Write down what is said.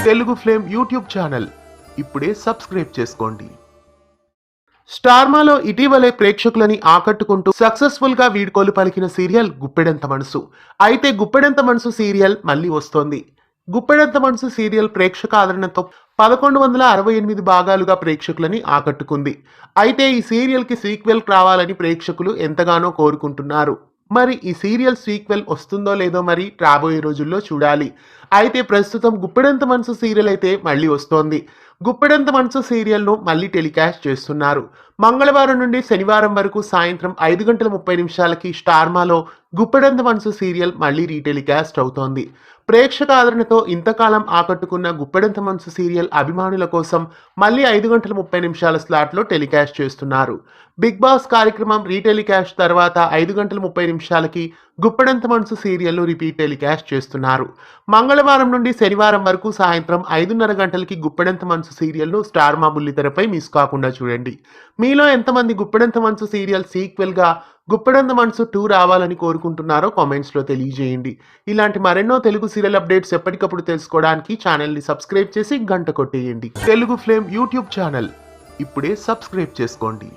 Telugu flame YouTube channel ఇప్పుడే subscribe చేసుకోండి. స్టార్మాలో ఇటీవలే ప్రేక్షకులని ఆకట్టుకుంటూ సక్సెస్ఫుల్ గా వీడ్కోలు పలికిన సీరియల్ గుప్పెడంత మనసు. అయితే గుప్పెడంత మనసు సీరియల్ మళ్ళీ వస్తోంది. గుప్పెడంత మనసు సీరియల్ ప్రేక్షక ఆదరణతో 1168 భాగాలుగా ప్రేక్షకులని ఆకట్టుకుంది. అయితే ఈ సీరియల్ కి సీక్వెల్ రావాలని ప్రేక్షకులు ఎంతగానో కోరుకుంటున్నారు. మరి ఈ సీరియల్ సీక్వెల్ వస్తుందో లేదో మరి రాబోయే రోజుల్లో చూడాలి. అయితే ప్రస్తుతం గుప్పెడంత మనసు సీరియల్ అయితే మళ్ళీ వస్తోంది. గుప్పెడంత మనసు సీరియల్ను మళ్ళీ టెలికాస్ట్ చేస్తున్నారు. మంగళవారం నుండి శనివారం వరకు సాయంత్రం 5:30 స్టార్మాలో గుప్పెడంత మనసు సీరియల్ మళ్ళీ రీటెలికాస్ట్ అవుతోంది. ప్రేక్షక ఆదరణతో ఇంతకాలం ఆకట్టుకున్న గుప్పెడంత మనసు సీరియల్ అభిమానుల కోసం మళ్ళీ 5:30 స్లాట్లో టెలికాస్ట్ చేస్తున్నారు. బిగ్ బాస్ కార్యక్రమం రీటెలికాస్ట్ తర్వాత 5:30 గుప్పెడంత మనసు సీరియల్ను రిపీట్ టెలికాస్ట్ చేస్తున్నారు. మంగళవారం నుండి శనివారం వరకు సాయంత్రం 5:30 గుప్పెడంత మనసు సీరియల్ను స్టార్మా బుల్లితెరపై మిస్ కాకుండా చూడండి. మీలో ఎంతమంది గుప్పెడంత మనసు సీరియల్ సీక్వెల్గా గుప్పెడంత మనసు 2 రావాలని కోరుకుంటున్నారో కామెంట్స్లో తెలియజేయండి. ఇలాంటి మరెన్నో తెలుగు సీరియల్ అప్డేట్స్ ఎప్పటికప్పుడు తెలుసుకోవడానికి ఛానల్ని సబ్స్క్రైబ్ చేసి గంట కొట్టేయండి. తెలుగు ఫ్లేమ్ యూట్యూబ్ ఛానల్ ఇప్పుడే సబ్స్క్రైబ్ చేసుకోండి.